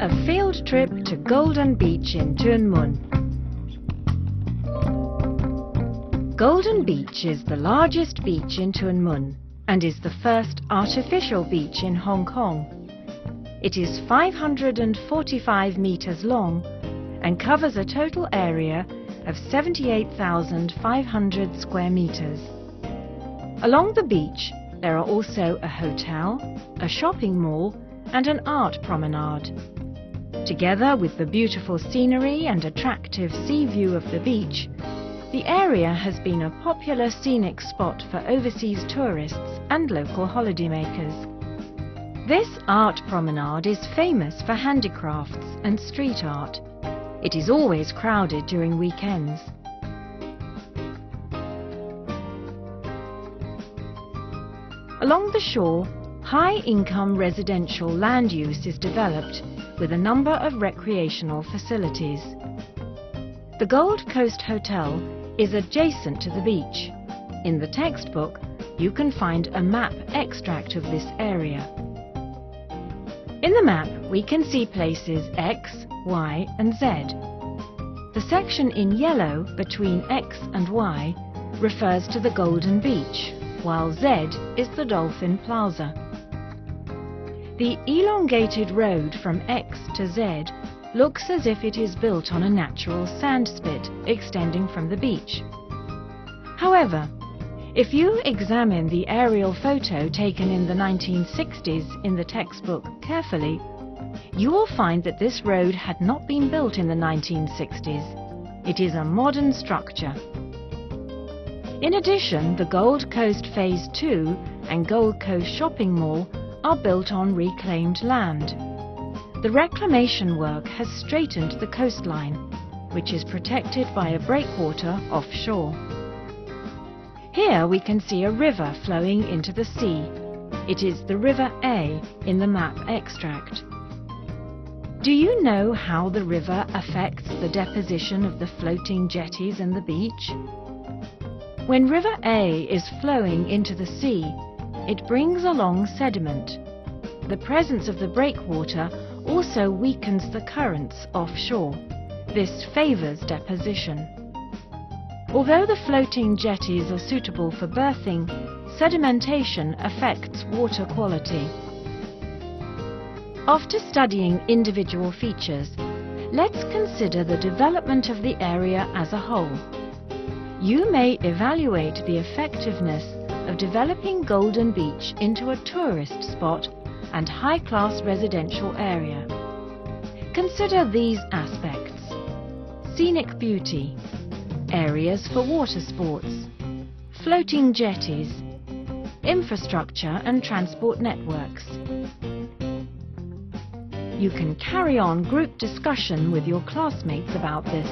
A field trip to Golden Beach in Tuen. Golden Beach is the largest beach in Tuen and is the first artificial beach in Hong Kong. It is 545 meters long and covers a total area of 78,500 square meters. Along the beach, there are also a hotel, a shopping mall, and an art promenade. Together with the beautiful scenery and attractive sea view of the beach, the area has been a popular scenic spot for overseas tourists and local holidaymakers. This art promenade is famous for handicrafts and street art. It is always crowded during weekends. Along the shore, high-income residential land use is developed with a number of recreational facilities. The Gold Coast Hotel is adjacent to the beach. In the textbook, you can find a map extract of this area. In the map, we can see places X, Y, and Z. The section in yellow between X and Y refers to the Golden Beach, while Z is the Dolphin Plaza. The elongated road from X to Z looks as if it is built on a natural sand spit extending from the beach. However, if you examine the aerial photo taken in the 1960s in the textbook carefully, you will find that this road had not been built in the 1960s. It is a modern structure. In addition, the Gold Coast Phase 2 and Gold Coast Shopping Mall are built on reclaimed land. The reclamation work has straightened the coastline, which is protected by a breakwater offshore. Here we can see a river flowing into the sea. It is the River A in the map extract. Do you know how the river affects the deposition of the floating jetties and the beach? When River A is flowing into the sea, it brings along sediment. The presence of the breakwater also weakens the currents offshore. This favours deposition. Although the floating jetties are suitable for berthing, sedimentation affects water quality. After studying individual features, let's consider the development of the area as a whole. You may evaluate the effectiveness of developing Golden Beach into a tourist spot and high-class residential area. Consider these aspects: scenic beauty, areas for water sports, floating jetties, infrastructure and transport networks. You can carry on group discussion with your classmates about this.